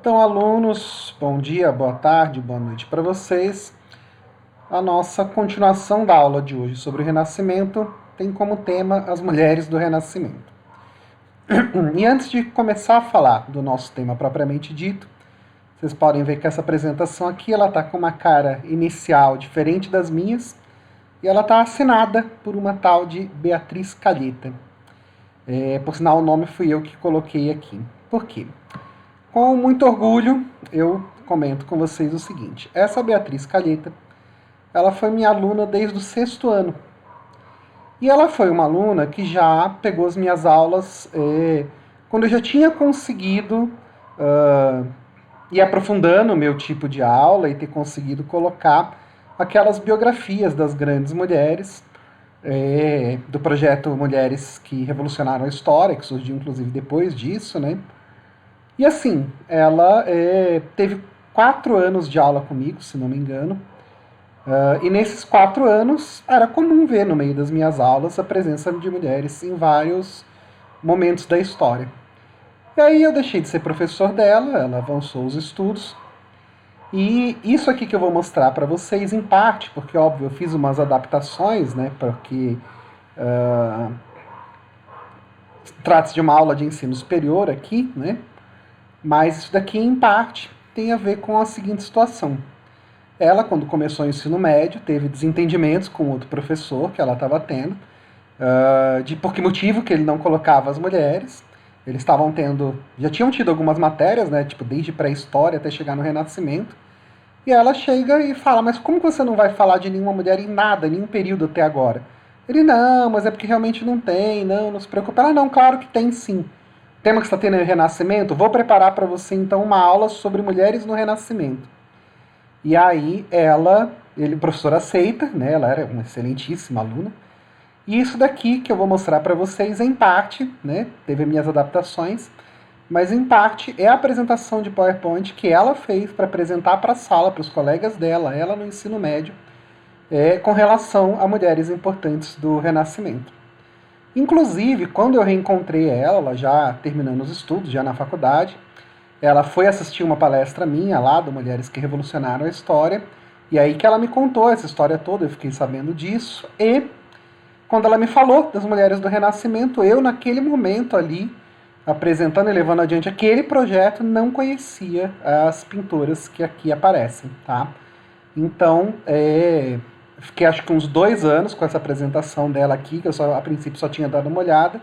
Então, alunos, bom dia, boa tarde, boa noite para vocês. A nossa continuação da aula de hoje sobre o Renascimento tem como tema as mulheres do Renascimento. E antes de começar a falar do nosso tema propriamente dito, vocês podem ver que essa apresentação aqui ela está com uma cara inicial diferente das minhas e ela está assinada por uma tal de Beatriz Calheta. Por sinal, o nome fui eu que coloquei aqui. Por quê? Com muito orgulho, eu comento com vocês o seguinte. Essa Beatriz Calheta, ela foi minha aluna desde o 6º ano. E ela foi uma aluna que já pegou as minhas aulas quando eu já tinha conseguido ir aprofundando o meu tipo de aula e ter conseguido colocar aquelas biografias das grandes mulheres do projeto Mulheres que Revolucionaram a História, que surgiu inclusive depois disso, né? E assim, ela teve 4 anos de aula comigo, se não me engano. E nesses 4 anos, era comum ver no meio das minhas aulas a presença de mulheres em vários momentos da história. E aí eu deixei de ser professor dela, ela avançou os estudos. E isso aqui que eu vou mostrar para vocês, em parte, porque, óbvio, eu fiz umas adaptações, né, porque trata-se de uma aula de ensino superior aqui, né, mas isso daqui, em parte, tem a ver com a seguinte situação. Ela, quando começou o ensino médio, teve desentendimentos com outro professor que ela estava tendo, de por que motivo que ele não colocava as mulheres. Eles estavam tendo, já tinham tido algumas matérias, né, tipo desde pré-história até chegar no Renascimento. E ela chega e fala, mas como que você não vai falar de nenhuma mulher em nada, em nenhum período até agora? Ele, não, mas é porque realmente não tem, não se preocupe. Ela, não, claro que tem sim. O tema que você está tendo é o Renascimento, vou preparar para você então uma aula sobre mulheres no Renascimento. E aí o professor aceita, né? Ela era uma excelentíssima aluna. E isso daqui que eu vou mostrar para vocês, em parte, né? Teve minhas adaptações, mas em parte é a apresentação de PowerPoint que ela fez para apresentar para a sala, para os colegas dela, ela no ensino médio, com relação a mulheres importantes do Renascimento. Inclusive, quando eu reencontrei ela já terminando os estudos, já na faculdade, ela foi assistir uma palestra minha lá, do Mulheres que Revolucionaram a História, e aí que ela me contou essa história toda, eu fiquei sabendo disso, e quando ela me falou das mulheres do Renascimento, eu, naquele momento ali, apresentando e levando adiante aquele projeto, não conhecia as pintoras que aqui aparecem, tá? Então, fiquei acho que uns 2 anos com essa apresentação dela aqui, que eu a princípio só tinha dado uma olhada,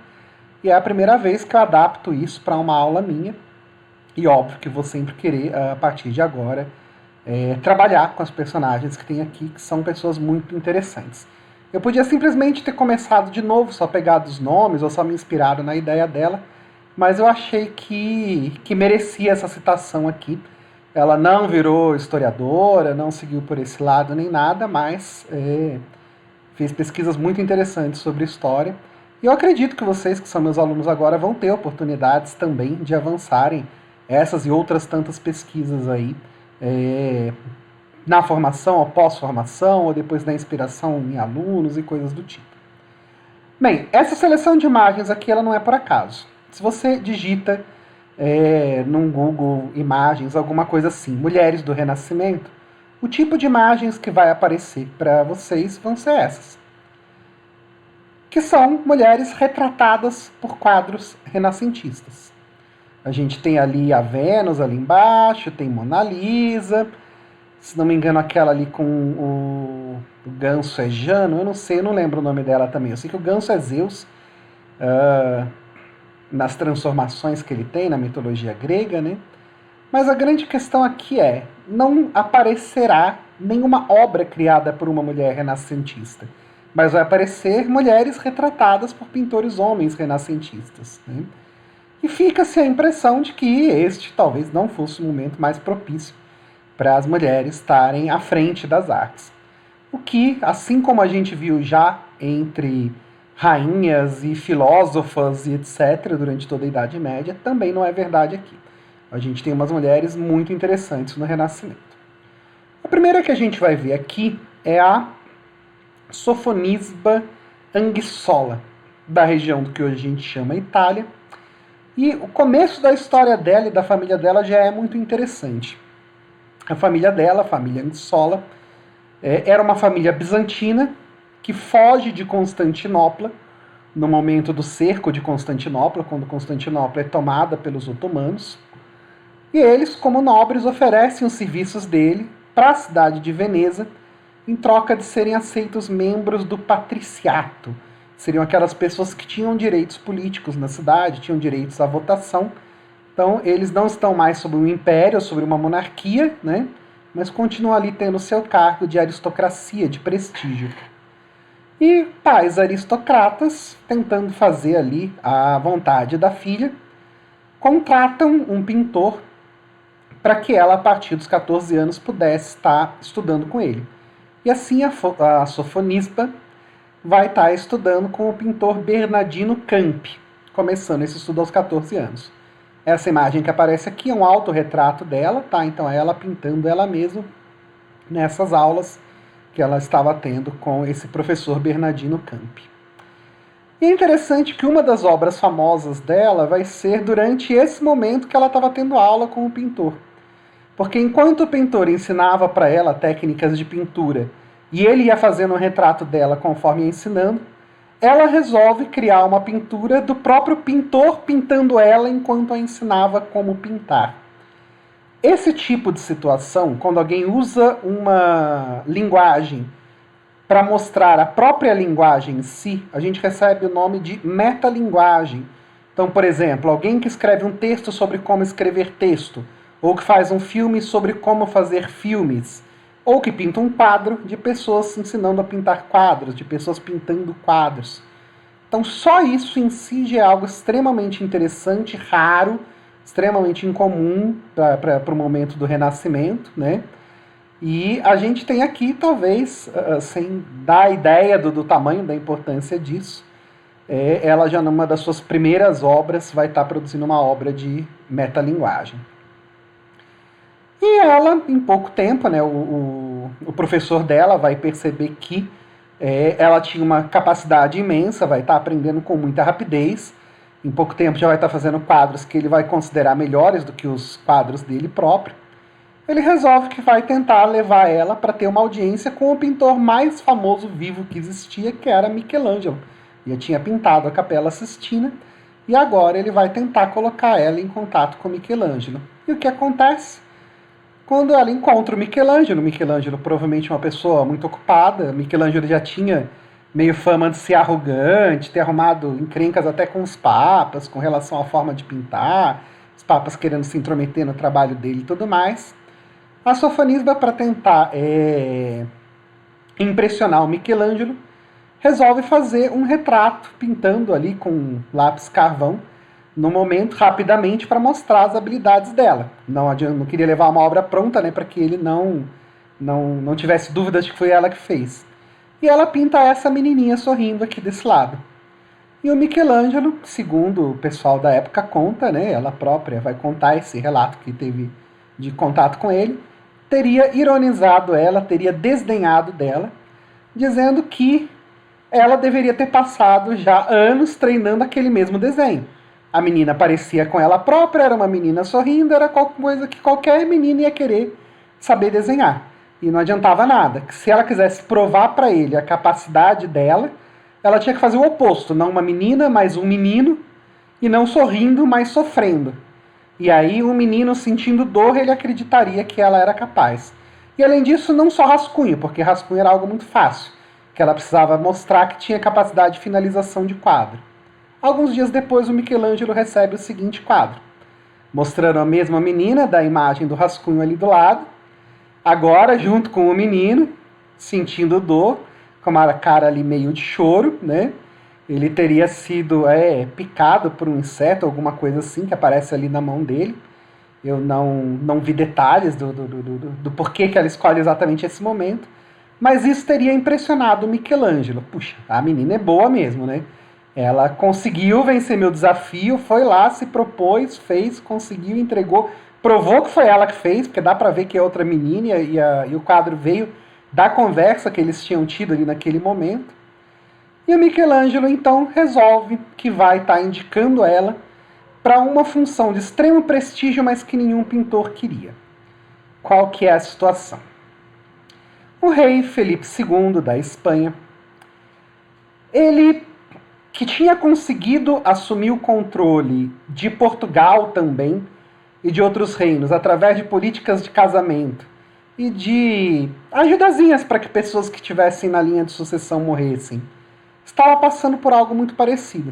e é a primeira vez que eu adapto isso para uma aula minha, e óbvio que vou sempre querer, a partir de agora, trabalhar com as personagens que tem aqui, que são pessoas muito interessantes. Eu podia simplesmente ter começado de novo, só pegado os nomes, ou só me inspirado na ideia dela, mas eu achei que merecia essa citação aqui. Ela não virou historiadora, não seguiu por esse lado nem nada, mas fez pesquisas muito interessantes sobre história. E eu acredito que vocês, que são meus alunos agora, vão ter oportunidades também de avançarem essas e outras tantas pesquisas aí, na formação, ou pós-formação, ou depois na inspiração em alunos e coisas do tipo. Bem, essa seleção de imagens aqui ela não é por acaso. Se você digita num Google Imagens, alguma coisa assim, Mulheres do Renascimento, o tipo de imagens que vai aparecer para vocês vão ser essas. Que são mulheres retratadas por quadros renascentistas. A gente tem ali a Vênus ali embaixo, tem Mona Lisa, se não me engano aquela ali com o Ganso é Jano, eu não sei, eu não lembro o nome dela também. Eu sei que o Ganso é Zeus, nas transformações que ele tem na mitologia grega, né? Mas a grande questão aqui não aparecerá nenhuma obra criada por uma mulher renascentista, mas vai aparecer mulheres retratadas por pintores homens renascentistas, né? E fica-se a impressão de que este talvez não fosse o momento mais propício para as mulheres estarem à frente das artes. O que, assim como a gente viu já entre rainhas e filósofas e etc. durante toda a Idade Média, também não é verdade aqui. A gente tem umas mulheres muito interessantes no Renascimento. A primeira que a gente vai ver aqui é a Sofonisba Anguissola, da região do que hoje a gente chama Itália. E o começo da história dela e da família dela já é muito interessante. A família dela, a família Nissola, era uma família bizantina que foge de Constantinopla no momento do cerco de Constantinopla, quando Constantinopla é tomada pelos otomanos. E eles, como nobres, oferecem os serviços dele para a cidade de Veneza em troca de serem aceitos membros do patriciato. Seriam aquelas pessoas que tinham direitos políticos na cidade, tinham direitos à votação. Então, eles não estão mais sob um império, sobre uma monarquia, né? Mas continuam ali tendo seu cargo de aristocracia, de prestígio. E pais aristocratas, tentando fazer ali a vontade da filha, contratam um pintor para que ela, a partir dos 14 anos, pudesse estar estudando com ele. E assim a Sofonisba vai estar estudando com o pintor Bernardino Campi, começando esse estudo aos 14 anos. Essa imagem que aparece aqui é um autorretrato dela, tá? Então é ela pintando ela mesma nessas aulas que ela estava tendo com esse professor Bernardino Campi. E é interessante que uma das obras famosas dela vai ser durante esse momento que ela estava tendo aula com o pintor. Porque enquanto o pintor ensinava para ela técnicas de pintura e ele ia fazendo um retrato dela conforme ia ensinando, ela resolve criar uma pintura do próprio pintor pintando ela enquanto a ensinava como pintar. Esse tipo de situação, quando alguém usa uma linguagem para mostrar a própria linguagem em si, a gente recebe o nome de metalinguagem. Então, por exemplo, alguém que escreve um texto sobre como escrever texto, ou que faz um filme sobre como fazer filmes, ou que pinta um quadro de pessoas ensinando a pintar quadros, de pessoas pintando quadros. Então, só isso em si já é algo extremamente interessante, raro, extremamente incomum para o momento do Renascimento, né? E a gente tem aqui, talvez, sem dar a ideia do tamanho, da importância disso, ela já numa das suas primeiras obras vai estar produzindo uma obra de metalinguagem. E ela, em pouco tempo, né, o professor dela vai perceber que ela tinha uma capacidade imensa, vai estar aprendendo com muita rapidez. Em pouco tempo já vai estar fazendo quadros que ele vai considerar melhores do que os quadros dele próprio. Ele resolve que vai tentar levar ela para ter uma audiência com o pintor mais famoso vivo que existia, que era Michelangelo. Já tinha pintado a Capela Sistina e agora ele vai tentar colocar ela em contato com Michelangelo. E o que acontece? Quando ela encontra o Michelangelo provavelmente uma pessoa muito ocupada, Michelangelo já tinha meio fama de ser arrogante, ter arrumado encrencas até com os papas, com relação à forma de pintar, os papas querendo se intrometer no trabalho dele e tudo mais. A Sofonisba, para tentar impressionar o Michelangelo, resolve fazer um retrato, pintando ali com lápis carvão, no momento, rapidamente, para mostrar as habilidades dela. Não queria levar uma obra pronta, né, para que ele não tivesse dúvidas de que foi ela que fez. E ela pinta essa menininha sorrindo aqui desse lado. E o Michelangelo, segundo o pessoal da época conta, né, ela própria vai contar esse relato que teve de contato com ele, teria ironizado ela, teria desdenhado dela, dizendo que ela deveria ter passado já anos treinando aquele mesmo desenho. A menina parecia com ela própria, era uma menina sorrindo, era coisa que qualquer menina ia querer saber desenhar. E não adiantava nada. Se ela quisesse provar para ele a capacidade dela, ela tinha que fazer o oposto. Não uma menina, mas um menino. E não sorrindo, mas sofrendo. E aí o menino, sentindo dor, ele acreditaria que ela era capaz. E além disso, não só rascunho, porque rascunho era algo muito fácil. Que ela precisava mostrar que tinha capacidade de finalização de quadro. Alguns dias depois, o Michelangelo recebe o seguinte quadro. Mostrando a mesma menina, da imagem do rascunho ali do lado. Agora, junto com o menino, sentindo dor, com uma cara ali meio de choro, né? Ele teria sido picado por um inseto, alguma coisa assim, que aparece ali na mão dele. Eu não vi detalhes do porquê que ela escolhe exatamente esse momento. Mas isso teria impressionado o Michelangelo. Puxa, a menina é boa mesmo, né? Ela conseguiu vencer meu desafio, foi lá, se propôs, fez, conseguiu, entregou. Provou que foi ela que fez, porque dá pra ver que é outra menina e o quadro veio da conversa que eles tinham tido ali naquele momento. E o Michelangelo, então, resolve que vai estar indicando ela para uma função de extremo prestígio, mas que nenhum pintor queria. Qual que é a situação? O rei Felipe II da Espanha, ele que tinha conseguido assumir o controle de Portugal também e de outros reinos através de políticas de casamento e de ajudazinhas para que pessoas que estivessem na linha de sucessão morressem, estava passando por algo muito parecido.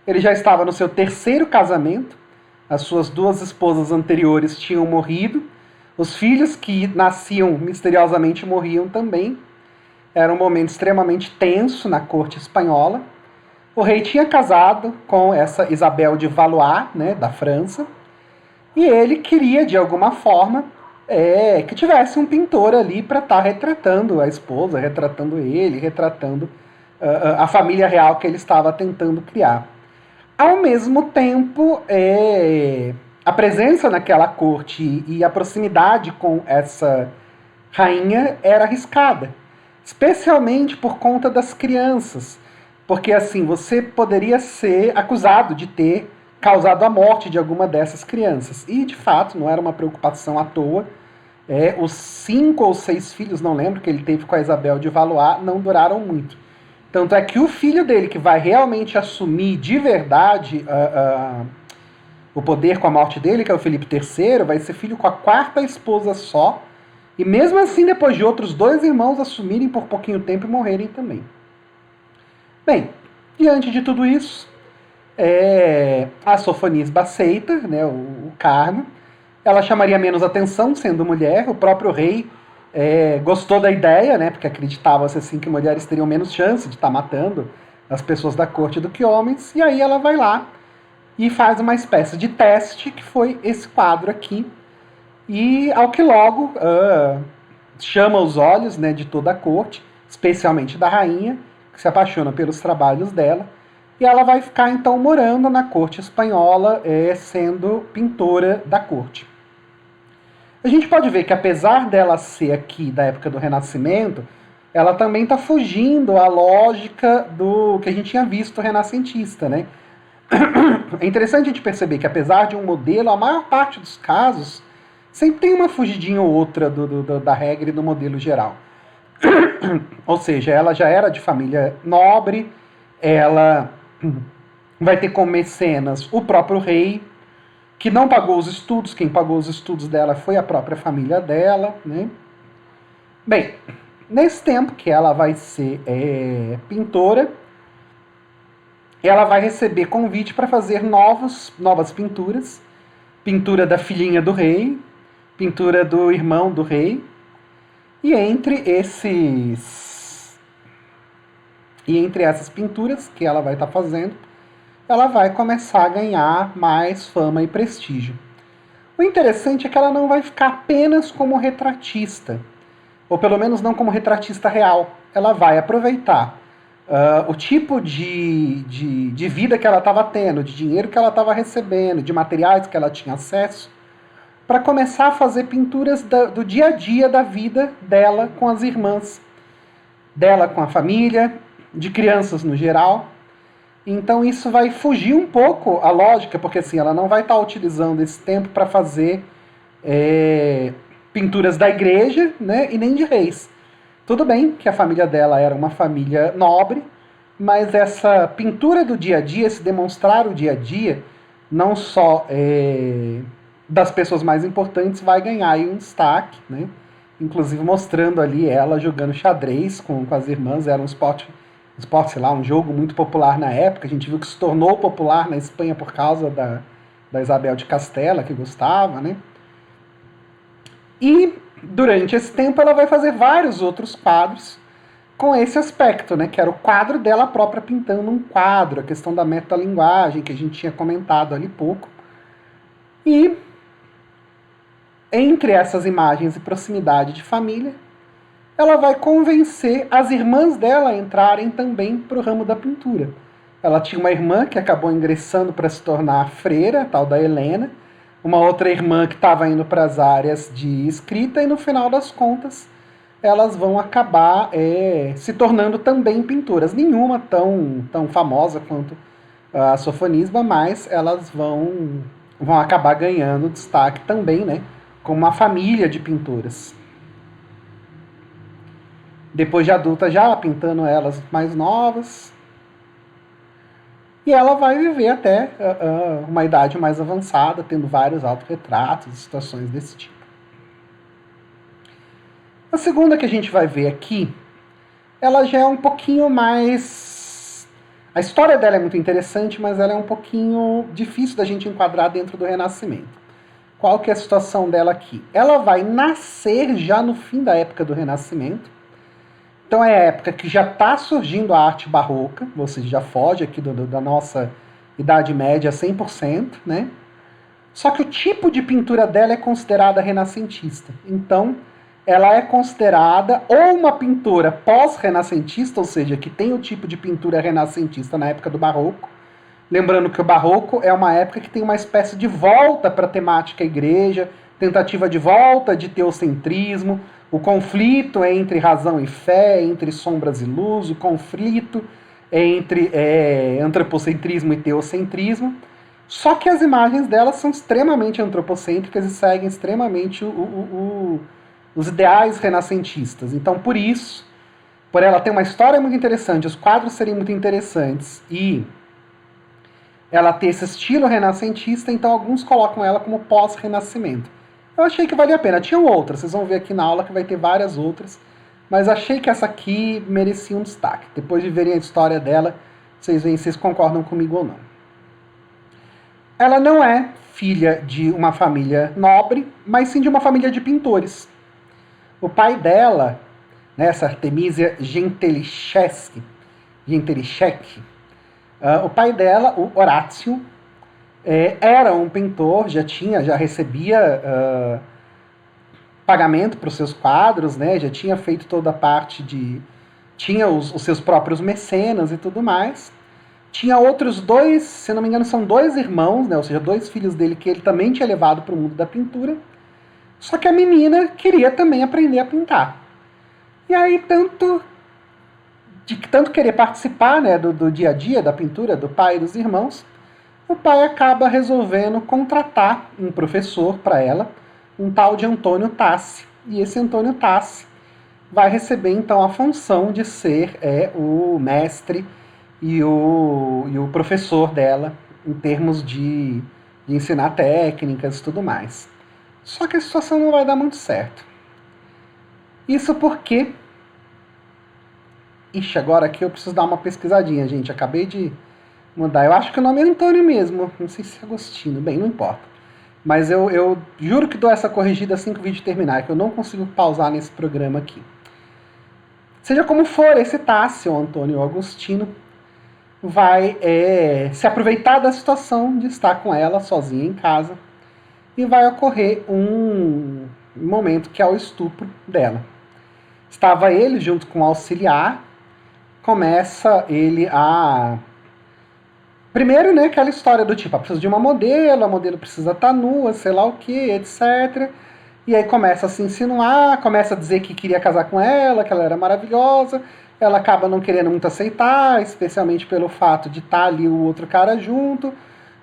Ele já estava no seu terceiro casamento, as suas duas esposas anteriores tinham morrido, os filhos que nasciam misteriosamente morriam também. Era um momento extremamente tenso na corte espanhola. O rei tinha casado com essa Isabel de Valois, né, da França, e ele queria, de alguma forma, que tivesse um pintor ali para estar retratando a esposa, retratando ele, retratando a família real que ele estava tentando criar. Ao mesmo tempo, a presença naquela corte e a proximidade com essa rainha era arriscada, especialmente por conta das crianças, porque assim você poderia ser acusado de ter causado a morte de alguma dessas crianças. E de fato não era uma preocupação à toa. Os 5 ou 6 filhos, não lembro, que ele teve com a Isabel de Valois, não duraram muito. Tanto é que o filho dele, que vai realmente assumir de verdade o poder com a morte dele, que é o Felipe III, vai ser filho com a 4ª esposa só. E mesmo assim, depois de outros 2 irmãos assumirem por pouquinho tempo e morrerem também. Bem, diante de tudo isso, a Sofonisba aceita, né, o cargo. Ela chamaria menos atenção sendo mulher. O próprio rei gostou da ideia, né, porque acreditava-se assim, que mulheres teriam menos chance de estar matando as pessoas da corte do que homens. E aí ela vai lá e faz uma espécie de teste, que foi esse quadro aqui. E ao que logo chama os olhos, né, de toda a corte, especialmente da rainha, que se apaixona pelos trabalhos dela. E ela vai ficar então morando na corte espanhola, sendo pintora da corte. A gente pode ver que apesar dela ser aqui da época do Renascimento, ela também está fugindo à lógica do que a gente tinha visto renascentista, né? É interessante a gente perceber que apesar de um modelo, a maior parte dos casos sempre tem uma fugidinha ou outra da regra e do modelo geral. Ou seja, ela já era de família nobre, ela vai ter como mecenas o próprio rei, que não pagou os estudos, quem pagou os estudos dela foi a própria família dela, né? Bem, nesse tempo que ela vai ser pintora, ela vai receber convite para fazer novas pinturas, pintura da filhinha do rei, pintura do irmão do rei, e entre essas pinturas que ela vai estar fazendo, ela vai começar a ganhar mais fama e prestígio. O interessante é que ela não vai ficar apenas como retratista, ou pelo menos não como retratista real. Ela vai aproveitar o tipo de vida que ela estava tendo, de dinheiro que ela estava recebendo, de materiais que ela tinha acesso, para começar a fazer pinturas do dia a dia da vida dela com as irmãs, dela com a família, de crianças no geral. Então isso vai fugir um pouco a lógica, porque assim, ela não vai estar utilizando esse tempo para fazer pinturas da igreja, né, e nem de reis. Tudo bem que a família dela era uma família nobre, mas essa pintura do dia a dia, esse demonstrar o dia a dia, não só das pessoas mais importantes, vai ganhar aí um destaque, né? Inclusive mostrando ali ela jogando xadrez com as irmãs. Era um esporte, sei lá, um jogo muito popular na época. A gente viu que se tornou popular na Espanha por causa da Isabel de Castela, que gostava, né? E durante esse tempo ela vai fazer vários outros quadros com esse aspecto, né? Que era o quadro dela própria pintando um quadro, a questão da metalinguagem que a gente tinha comentado ali pouco. E entre essas imagens e proximidade de família, ela vai convencer as irmãs dela a entrarem também para o ramo da pintura. Ela tinha uma irmã que acabou ingressando para se tornar freira, a tal da Helena, uma outra irmã que estava indo para as áreas de escrita, e no final das contas elas vão acabar se tornando também pintoras. Nenhuma tão famosa quanto a Sofonisba, mas elas vão acabar ganhando destaque também, né, como uma família de pintoras. Depois de adulta já pintando elas mais novas. E ela vai viver até uma idade mais avançada, tendo vários autorretratos, situações desse tipo. A segunda que a gente vai ver aqui, ela já é um pouquinho mais... A história dela é muito interessante, mas ela é um pouquinho difícil da gente enquadrar dentro do Renascimento. Qual que é a situação dela aqui? Ela vai nascer já no fim da época do Renascimento. Então é a época que já está surgindo a arte barroca, ou seja, já foge aqui da nossa Idade Média 100%, né? Só que o tipo de pintura dela é considerada renascentista. Então, ela é considerada ou uma pintura pós-renascentista, ou seja, que tem o tipo de pintura renascentista na época do Barroco. Lembrando que o Barroco é uma época que tem uma espécie de volta para a temática igreja, tentativa de volta de teocentrismo, o conflito entre razão e fé, entre sombras e luz, o conflito entre antropocentrismo e teocentrismo. Só que as imagens delas são extremamente antropocêntricas e seguem extremamente os ideais renascentistas. Então, por isso, por ela ter uma história muito interessante, os quadros serem muito interessantes e ela ter esse estilo renascentista, então alguns colocam ela como pós-renascimento. Eu achei que valia a pena. Tinham outras, vocês vão ver aqui na aula que vai ter várias outras, mas achei que essa aqui merecia um destaque. Depois de verem a história dela, vocês veem se vocês concordam comigo ou não. Ela não é filha de uma família nobre, mas sim de uma família de pintores. O pai dela, né, essa Artemisia Gentilichek, o pai dela, o Horácio, era um pintor, já recebia pagamento para os seus quadros, né, já tinha feito toda a parte de... Tinha os seus próprios mecenas e tudo mais. Tinha outros dois, se não me engano, são dois irmãos, né, ou seja, dois filhos dele que ele também tinha levado para o mundo da pintura. Só que a menina queria também aprender a pintar. E aí, tanto querer participar, né, do dia a dia da pintura do pai e dos irmãos, o pai acaba resolvendo contratar um professor para ela, um tal de Antônio Tassi. E esse Antônio Tassi vai receber então a função de ser o mestre e o professor dela, em termos de ensinar técnicas e tudo mais. Só que a situação não vai dar muito certo. Isso porque... Ixi, agora aqui eu preciso dar uma pesquisadinha, gente. Acabei de mudar. Eu acho que o nome é Antônio mesmo. Não sei se é Agostinho. Bem, não importa. Mas eu juro que dou essa corrigida assim que o vídeo terminar, que eu não consigo pausar nesse programa aqui. Seja como for, esse Tássio, Antônio Agostino, vai se aproveitar da situação de estar com ela sozinha em casa e vai ocorrer um momento que é o estupro dela. Estava ele junto com o auxiliar, começa ele a... Primeiro, né, aquela história do tipo, precisa de uma modelo, a modelo precisa estar nua, sei lá o que, etc. E aí começa a se insinuar, começa a dizer que queria casar com ela, que ela era maravilhosa. Ela acaba não querendo muito aceitar, especialmente pelo fato de estar ali o outro cara junto.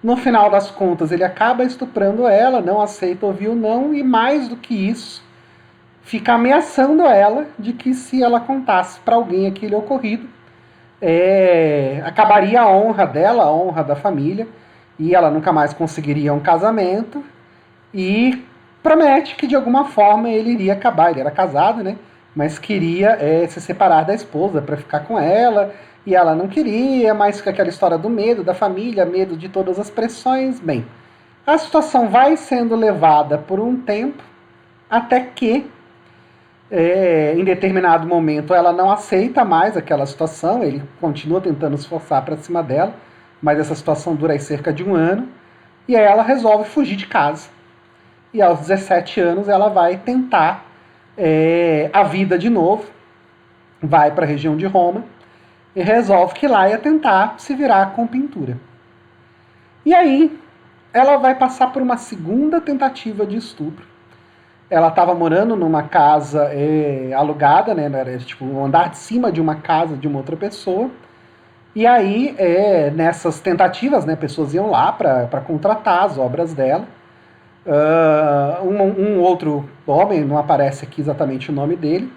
No final das contas, ele acaba estuprando ela, não aceita ouvir o não, e mais do que isso, fica ameaçando ela de que se ela contasse para alguém aquele ocorrido, acabaria a honra dela, a honra da família, e ela nunca mais conseguiria um casamento, e promete que de alguma forma ele iria acabar, ele era casado, né? Mas queria se separar da esposa para ficar com ela, e ela não queria, mas fica aquela história do medo da família, medo de todas as pressões. Bem, a situação vai sendo levada por um tempo, até que, em determinado momento, ela não aceita mais aquela situação, ele continua tentando se forçar para cima dela, mas essa situação dura aí cerca de 1 ano, e aí ela resolve fugir de casa. E aos 17 anos ela vai tentar a vida de novo, vai para a região de Roma, e resolve que lá ia tentar se virar com pintura. E aí, ela vai passar por uma segunda tentativa de estupro. Ela estava morando numa casa alugada, né? Era tipo um andar de cima de uma casa de uma outra pessoa. E aí, nessas tentativas, né, pessoas iam lá para contratar as obras dela. Um outro homem, não aparece aqui exatamente o nome dele,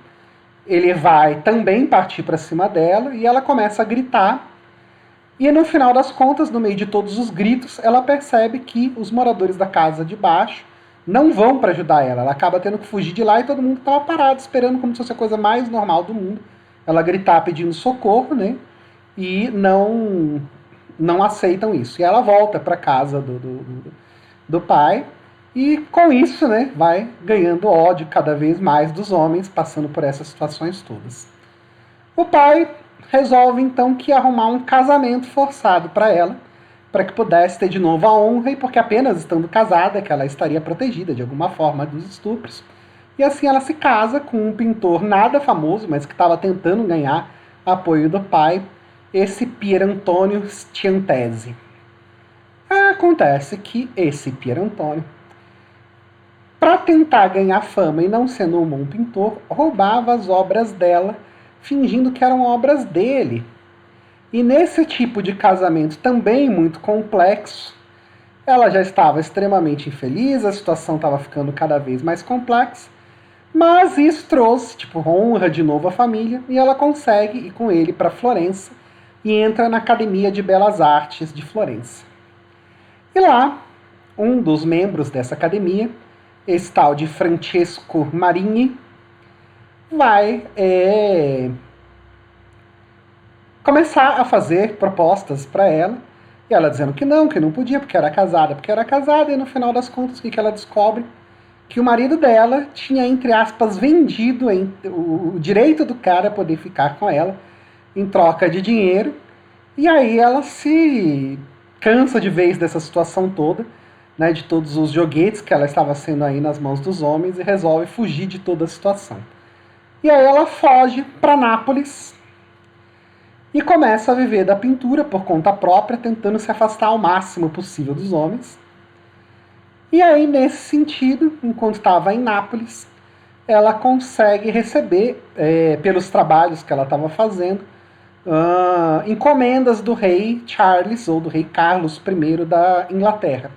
ele vai também partir para cima dela e ela começa a gritar. E no final das contas, no meio de todos os gritos, ela percebe que os moradores da casa de baixo não vão para ajudar ela. Ela acaba tendo que fugir de lá e todo mundo estava parado, esperando como se fosse a coisa mais normal do mundo. Ela gritar pedindo socorro, né? E não aceitam isso. E ela volta para casa do pai. E com isso, né, vai ganhando ódio cada vez mais dos homens, passando por essas situações todas. O pai resolve então que arrumar um casamento forçado para ela, para que pudesse ter de novo a honra, e porque apenas estando casada que ela estaria protegida de alguma forma dos estupros. E assim ela se casa com um pintor nada famoso, mas que estava tentando ganhar apoio do pai, esse Pier Antonio Scientesi. Acontece que esse Pier Antonio, para tentar ganhar fama e não sendo um bom pintor, roubava as obras dela, fingindo que eram obras dele. E nesse tipo de casamento também muito complexo, ela já estava extremamente infeliz, a situação estava ficando cada vez mais complexa, mas isso trouxe, honra de novo à família, e ela consegue ir com ele para Florença e entra na Academia de Belas Artes de Florença. E lá, um dos membros dessa academia, esse tal de Francesco Marini, vai começar a fazer propostas para ela, e ela dizendo que não podia, porque era casada, e no final das contas, o que ela descobre? Que o marido dela tinha, entre aspas, vendido o direito do cara poder ficar com ela em troca de dinheiro, e aí ela se cansa de vez dessa situação toda, né, de todos os joguetes que ela estava sendo aí nas mãos dos homens, e resolve fugir de toda a situação. E aí ela foge para Nápoles e começa a viver da pintura por conta própria, tentando se afastar ao máximo possível dos homens. E aí, nesse sentido, enquanto estava em Nápoles, ela consegue receber, pelos trabalhos que ela estava fazendo, encomendas do rei Charles, ou do rei Carlos I da Inglaterra.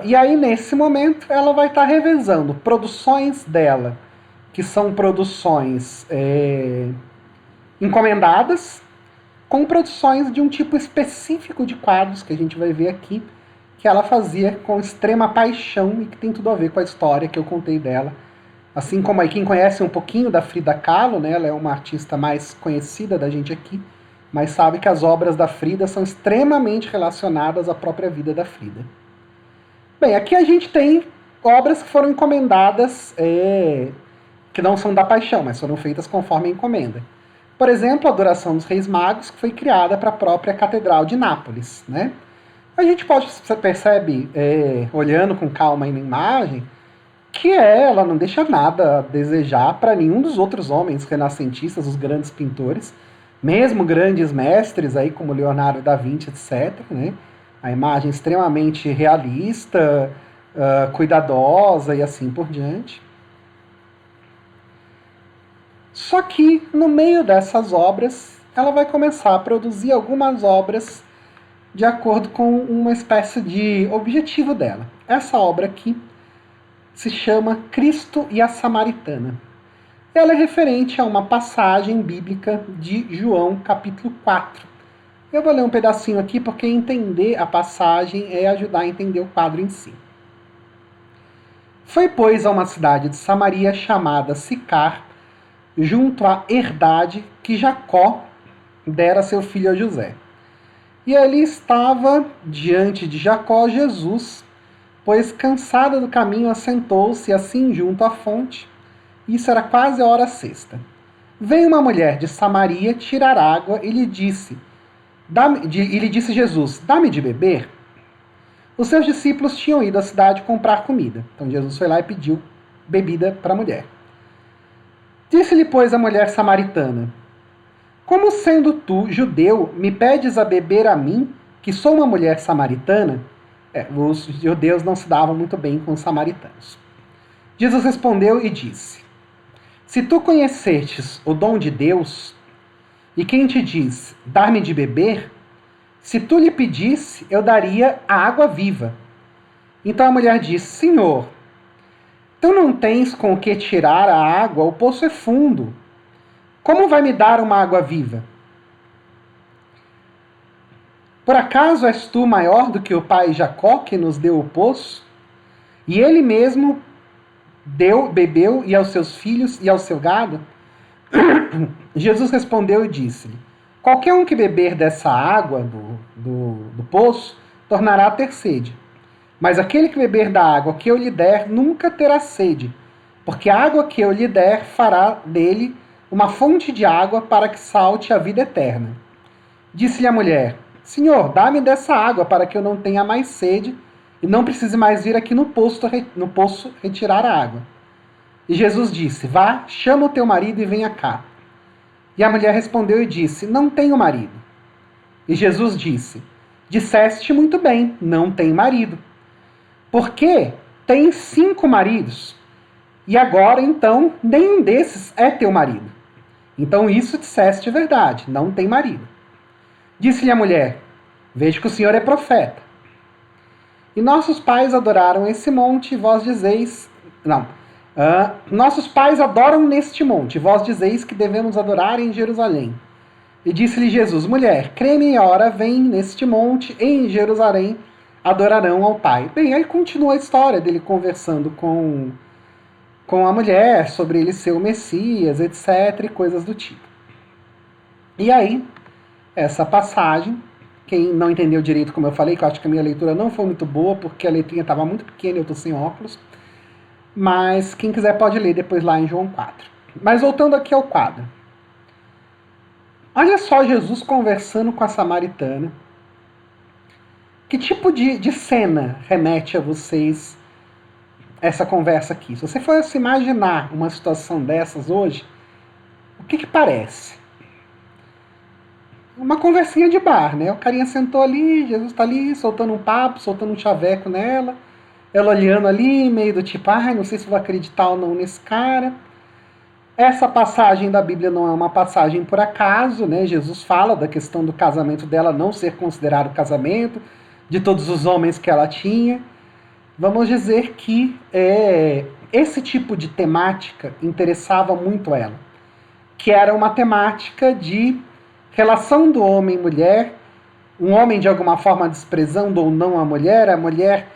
E aí, nesse momento, ela vai estar revezando produções dela, que são produções encomendadas, com produções de um tipo específico de quadros, que a gente vai ver aqui, que ela fazia com extrema paixão e que tem tudo a ver com a história que eu contei dela. Assim como aí quem conhece um pouquinho da Frida Kahlo, né, ela é uma artista mais conhecida da gente aqui, mas sabe que as obras da Frida são extremamente relacionadas à própria vida da Frida. Bem, aqui a gente tem obras que foram encomendadas, que não são da paixão, mas foram feitas conforme a encomenda. Por exemplo, a Adoração dos Reis Magos, que foi criada para a própria Catedral de Nápoles, né? A gente percebe, olhando com calma aí na imagem, que ela não deixa nada a desejar para nenhum dos outros homens renascentistas, os grandes pintores, mesmo grandes mestres aí como Leonardo da Vinci, etc., né? A imagem extremamente realista, cuidadosa e assim por diante. Só que, no meio dessas obras, ela vai começar a produzir algumas obras de acordo com uma espécie de objetivo dela. Essa obra aqui se chama Cristo e a Samaritana. Ela é referente a uma passagem bíblica de João, capítulo 4. Eu vou ler um pedacinho aqui, porque entender a passagem é ajudar a entender o quadro em si. Foi, pois, a uma cidade de Samaria chamada Sicar, junto à herdade que Jacó dera a seu filho a José. E ali estava, diante de Jacó, Jesus, pois cansada do caminho assentou-se assim junto à fonte. Isso era quase a hora sexta. Veio uma mulher de Samaria tirar água e lhe disse Jesus, dá-me de beber? Os seus discípulos tinham ido à cidade comprar comida. Então Jesus foi lá e pediu bebida para a mulher. Disse-lhe, pois, a mulher samaritana: como sendo tu, judeu, me pedes a beber a mim, que sou uma mulher samaritana? Os judeus não se davam muito bem com os samaritanos. Jesus respondeu e disse: se tu conhecestes o dom de Deus, E quem te diz, dar-me de beber? Se tu lhe pedisse, eu daria a água viva. Então a mulher disse, Senhor, tu não tens com o que tirar a água, o poço é fundo. Como vai me dar uma água viva? Por acaso és tu maior do que o pai Jacó, que nos deu o poço? E ele mesmo bebeu, e aos seus filhos e ao seu gado? Jesus respondeu e disse-lhe, qualquer um que beber dessa água do poço, tornará a ter sede. Mas aquele que beber da água que eu lhe der, nunca terá sede, porque a água que eu lhe der fará dele uma fonte de água para que salte a vida eterna. Disse-lhe a mulher, Senhor, dá-me dessa água para que eu não tenha mais sede e não precise mais vir aqui no poço retirar a água. E Jesus disse, vá, chama o teu marido e venha cá. E a mulher respondeu e disse, não tenho marido. E Jesus disse, disseste muito bem, não tem marido. Porque tens 5 maridos, e agora, então, nenhum desses é teu marido. Então isso disseste verdade, não tem marido. Disse-lhe a mulher, vejo que o Senhor é profeta. E nossos pais adoraram esse monte, e vós dizeis... nossos pais adoram neste monte, vós dizeis que devemos adorar em Jerusalém. E disse-lhe Jesus, mulher, crê-me, a hora vem neste monte, em Jerusalém, adorarão ao Pai. Bem, aí continua a história dele conversando com a mulher, sobre ele ser o Messias, etc, e coisas do tipo. E aí, essa passagem, quem não entendeu direito, como eu falei, que eu acho que a minha leitura não foi muito boa, porque a letrinha estava muito pequena e eu estou sem óculos, mas quem quiser pode ler depois lá em João 4. Mas voltando aqui ao quadro. Olha só Jesus conversando com a samaritana. Que tipo de cena remete a vocês essa conversa aqui? Se você for se imaginar uma situação dessas hoje, o que parece? Uma conversinha de bar, né? O carinha sentou ali, Jesus está ali, soltando um papo, soltando um chaveco nela, ela olhando ali, meio do tipo, não sei se vou acreditar ou não nesse cara. Essa passagem da Bíblia não é uma passagem por acaso, né? Jesus fala da questão do casamento dela não ser considerado casamento, de todos os homens que ela tinha. Vamos dizer que esse tipo de temática interessava muito ela, que era uma temática de relação do homem e mulher, um homem de alguma forma desprezando ou não a mulher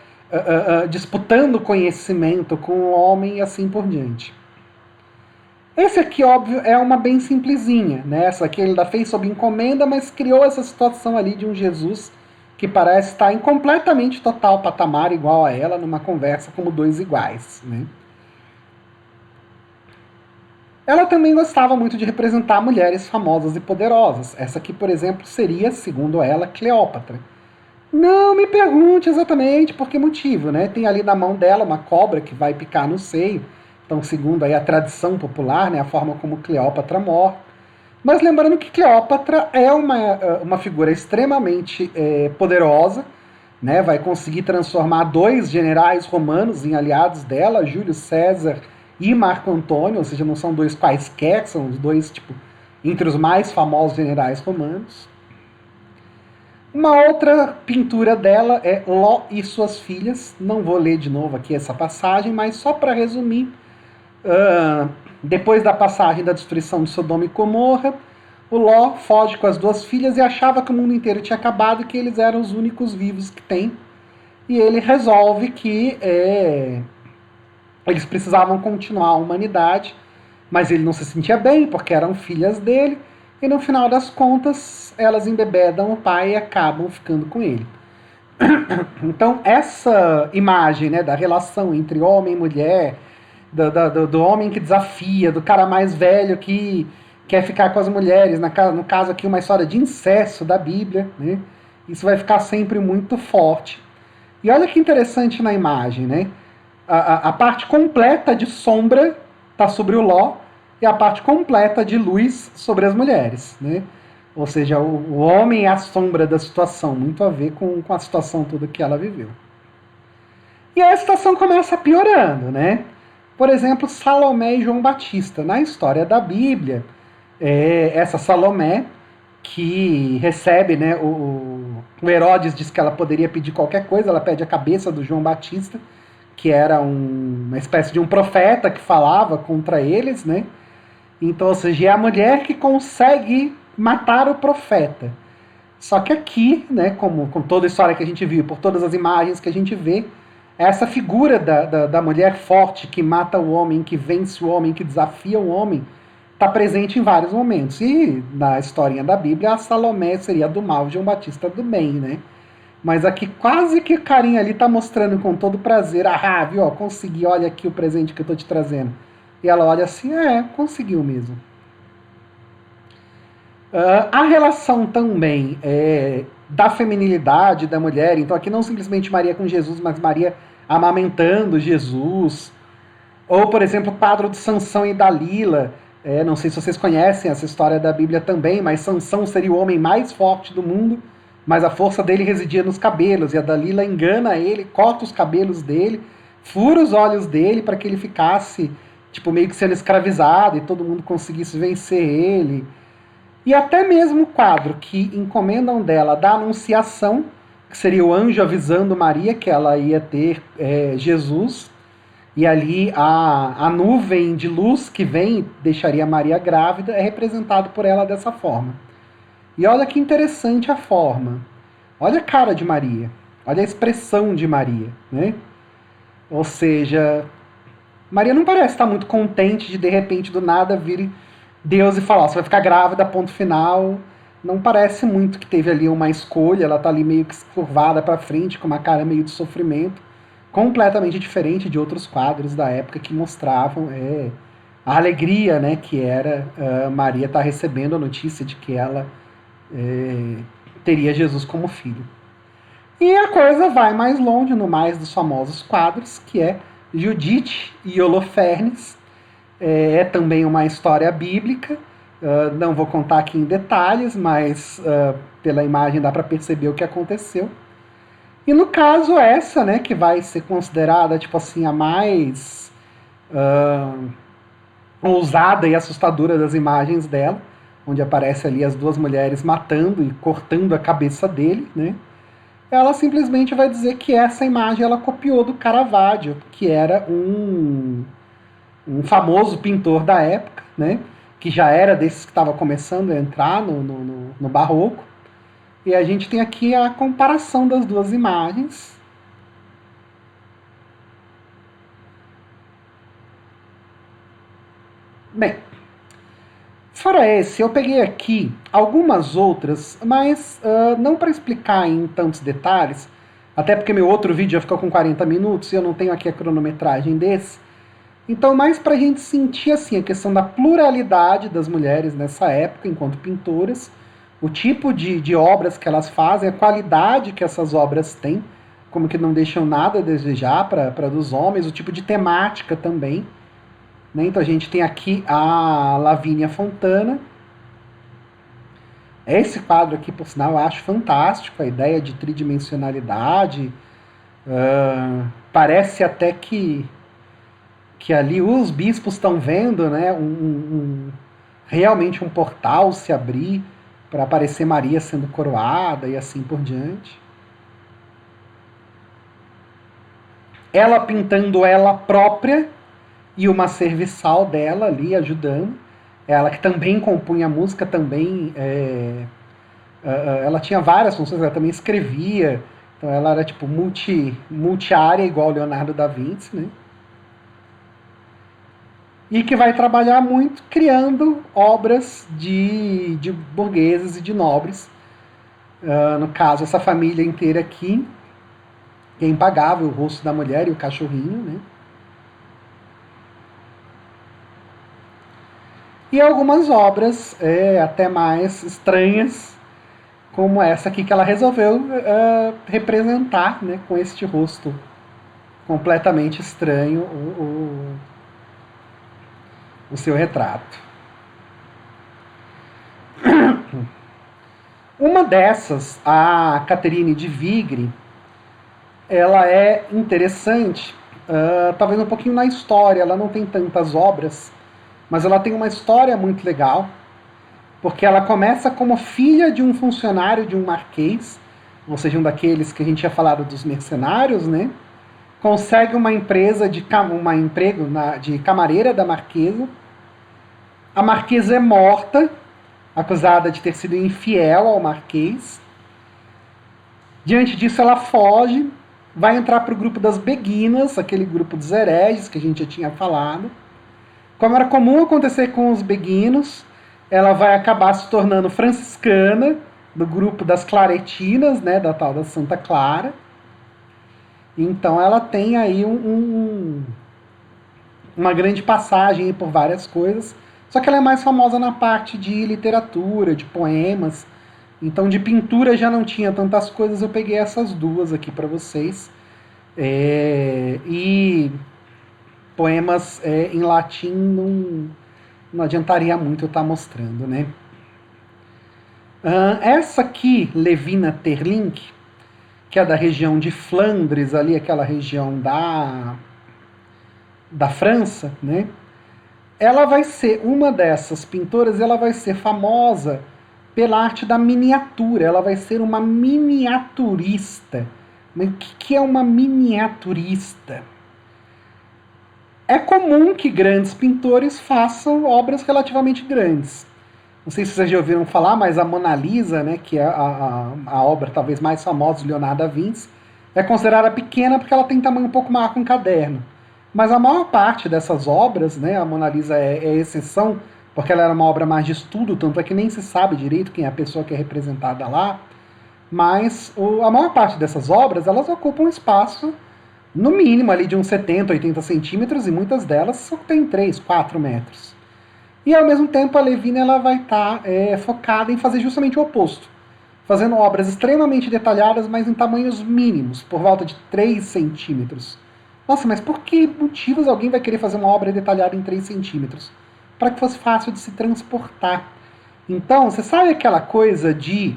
disputando conhecimento com o homem e assim por diante. Esse aqui, óbvio, é uma bem simplesinha, né? Essa aqui ele ainda fez sob encomenda, mas criou essa situação ali de um Jesus que parece estar em completamente total patamar igual a ela, numa conversa como dois iguais, né? Ela também gostava muito de representar mulheres famosas e poderosas. Essa aqui, por exemplo, seria, segundo ela, Cleópatra. Não me pergunte exatamente por que motivo, né? Tem ali na mão dela uma cobra que vai picar no seio. Então, segundo aí a tradição popular, né, a forma como Cleópatra morre. Mas lembrando que Cleópatra é uma figura extremamente poderosa, né? Vai conseguir transformar 2 generais romanos em aliados dela, Júlio César e Marco Antônio, ou seja, não são 2 quaisquer, são os 2, entre os mais famosos generais romanos. Uma outra pintura dela é Ló e suas filhas. Não vou ler de novo aqui essa passagem, mas só para resumir, depois da passagem da destruição de Sodoma e Gomorra, o Ló foge com as 2 filhas e achava que o mundo inteiro tinha acabado e que eles eram os únicos vivos que tem. E ele resolve que eles precisavam continuar a humanidade, mas ele não se sentia bem porque eram filhas dele, e no final das contas elas embebedam o pai e acabam ficando com ele. Então essa imagem, né, da relação entre homem e mulher, do homem que desafia, do cara mais velho que quer ficar com as mulheres, no caso aqui uma história de incesto da Bíblia, né? Isso vai ficar sempre muito forte. E olha que interessante na imagem, né? A parte completa de sombra está sobre o Ló e a parte completa de luz sobre as mulheres, né? Ou seja, o homem é a sombra da situação, muito a ver com a situação toda que ela viveu. E aí a situação começa piorando, né? Por exemplo, Salomé e João Batista. Na história da Bíblia, essa Salomé, que recebe, né, o Herodes diz que ela poderia pedir qualquer coisa, ela pede a cabeça do João Batista, que era uma espécie de um profeta que falava contra eles, né? Então, ou seja, é a mulher que consegue matar o profeta. Só que aqui, né, como com toda a história que a gente viu, por todas as imagens que a gente vê, essa figura da mulher forte que mata o homem, que vence o homem, que desafia o homem, está presente em vários momentos. E na historinha da Bíblia, a Salomé seria do mal, João Batista do bem, né? Mas aqui quase que o carinha ali tá mostrando com todo prazer, ah, viu, ó, consegui, olha aqui o presente que eu tô te trazendo. E ela olha assim, conseguiu mesmo. A relação também da feminilidade da mulher, então aqui não simplesmente Maria com Jesus, mas Maria amamentando Jesus. Ou, por exemplo, o quadro de Sansão e Dalila. Não sei se vocês conhecem essa história da Bíblia também, mas Sansão seria o homem mais forte do mundo, mas a força dele residia nos cabelos, e a Dalila engana ele, corta os cabelos dele, fura os olhos dele para que ele ficasse tipo meio que sendo escravizado e todo mundo conseguisse vencer ele. E até mesmo o quadro que encomendam dela da Anunciação, que seria o anjo avisando Maria que ela ia ter Jesus, e ali a nuvem de luz que vem deixaria Maria grávida, é representado por ela dessa forma. E olha que interessante a forma. Olha a cara de Maria. Olha a expressão de Maria, né? Ou seja, Maria não parece estar muito contente de repente do nada vir Deus e falar, você vai ficar grávida, ponto final. Não parece muito que teve ali uma escolha, ela está ali meio que curvada para frente, com uma cara meio de sofrimento, completamente diferente de outros quadros da época que mostravam a alegria, né, que era Maria estar recebendo a notícia de que ela teria Jesus como filho. E a coisa vai mais longe, no mais dos famosos quadros, que é Judite e Holofernes. É também uma história bíblica. Não vou contar aqui em detalhes, mas pela imagem dá para perceber o que aconteceu. E no caso essa, né, que vai ser considerada tipo assim a mais ousada e assustadora das imagens dela, onde aparece ali as duas mulheres matando e cortando a cabeça dele, né? Ela simplesmente vai dizer que essa imagem ela copiou do Caravaggio, que era um famoso pintor da época, né? Que já era desses que estava começando a entrar no barroco. E a gente tem aqui a comparação das duas imagens. Bem, fora esse, eu peguei aqui algumas outras, mas não para explicar em tantos detalhes, até porque meu outro vídeo já ficou com 40 minutos e eu não tenho aqui a cronometragem desse. Então, mais para a gente sentir assim, a questão da pluralidade das mulheres nessa época, enquanto pintoras, o tipo de obras que elas fazem, a qualidade que essas obras têm, como que não deixam nada a desejar para dos homens, o tipo de temática também. Né? Então a gente tem aqui a Lavínia Fontana. Esse quadro aqui, por sinal, eu acho fantástico, a ideia de tridimensionalidade. Parece até que ali os bispos estão vendo, né, realmente um portal se abrir para aparecer Maria sendo coroada e assim por diante. Ela pintando ela própria e uma serviçal dela ali ajudando. Ela que também compunha música, também ela tinha várias funções, ela também escrevia, então ela era tipo multi-área igual Leonardo da Vinci, né? E que vai trabalhar muito criando obras de burgueses e de nobres. No caso, essa família inteira aqui, que é impagável, o rosto da mulher e o cachorrinho, né? E algumas obras até mais estranhas, como essa aqui que ela resolveu representar, né, com este rosto completamente estranho o seu retrato. Uma dessas, a Catherine de Vigre, ela é interessante, talvez um pouquinho na história, ela não tem tantas obras, mas ela tem uma história muito legal. porque ela começa como filha de um funcionário de um marquês, ou seja, um daqueles que a gente tinha falado dos mercenários, né? Consegue uma empresa de emprego de camareira da marquesa. A marquesa é morta, acusada de ter sido infiel ao marquês. Diante disso, ela foge, vai entrar para o grupo das beguinas, aquele grupo dos hereges que a gente já tinha falado. Como era comum acontecer com os beguinos, ela vai acabar se tornando franciscana, do grupo das claretinas, né, da tal da Santa Clara. Então ela tem aí uma grande passagem por várias coisas, só que ela é mais famosa na parte de literatura, de poemas. Então de pintura já não tinha tantas coisas, eu peguei essas duas aqui para vocês. E poemas em latim não adiantaria muito eu estar mostrando, né? Essa aqui, Levina Terlink, que é da região de Flandres, ali aquela região da França, né? Ela vai ser uma dessas pintoras, ela vai ser famosa pela arte da miniatura, ela vai ser uma miniaturista. Mas o que é uma miniaturista? É comum que grandes pintores façam obras relativamente grandes. Não sei se vocês já ouviram falar, mas a Mona Lisa, né, que é a obra talvez mais famosa de Leonardo da Vinci, é considerada pequena porque ela tem tamanho um pouco maior que um caderno. Mas a maior parte dessas obras, né, a Mona Lisa é exceção, porque ela era uma obra mais de estudo, tanto é que nem se sabe direito quem é a pessoa que é representada lá. Mas a maior parte dessas obras, elas ocupam um espaço, no mínimo, ali de uns 70, 80 centímetros, e muitas delas só tem 3, 4 metros. E ao mesmo tempo a Levina ela vai estar focada em fazer justamente o oposto, fazendo obras extremamente detalhadas, mas em tamanhos mínimos, por volta de 3 centímetros. Nossa, mas por que motivos alguém vai querer fazer uma obra detalhada em 3 centímetros? Para que fosse fácil de se transportar. Então, você sabe aquela coisa de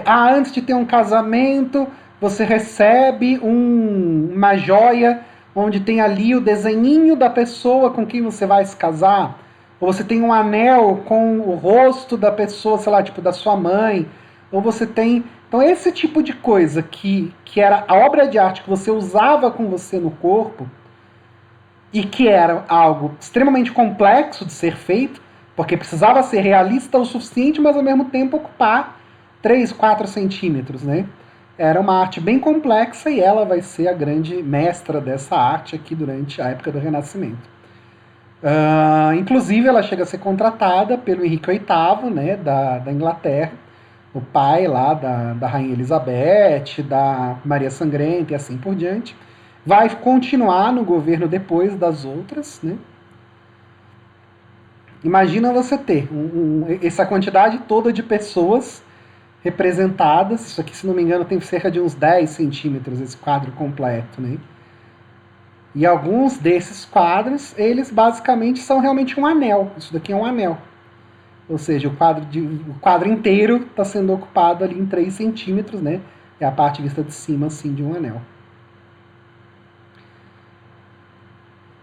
antes de ter um casamento, você recebe uma joia onde tem ali o desenhinho da pessoa com quem você vai se casar? Ou você tem um anel com o rosto da pessoa, sei lá, tipo da sua mãe, ou você tem... Então esse tipo de coisa que era a obra de arte que você usava com você no corpo, e que era algo extremamente complexo de ser feito, porque precisava ser realista o suficiente, mas ao mesmo tempo ocupar 3, 4 centímetros, né? Era uma arte bem complexa e ela vai ser a grande mestra dessa arte aqui durante a época do Renascimento. Inclusive, ela chega a ser contratada pelo Henrique VIII, né, da Inglaterra, o pai lá da Rainha Elizabeth, da Maria Sangrenta e assim por diante. Vai continuar no governo depois das outras, né? Imagina você ter essa quantidade toda de pessoas representadas. Isso aqui, se não me engano, tem cerca de uns 10 centímetros, esse quadro completo, né? E alguns desses quadros, eles basicamente são realmente um anel. Isso daqui é um anel. Ou seja, o quadro inteiro está sendo ocupado ali em 3 centímetros, né? É a parte vista de cima, assim, de um anel.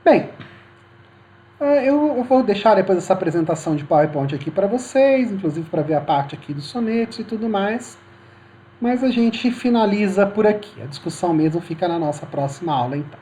Bem, eu vou deixar depois essa apresentação de PowerPoint aqui para vocês, inclusive para ver a parte aqui dos sonetos e tudo mais. Mas a gente finaliza por aqui. A discussão mesmo fica na nossa próxima aula, então.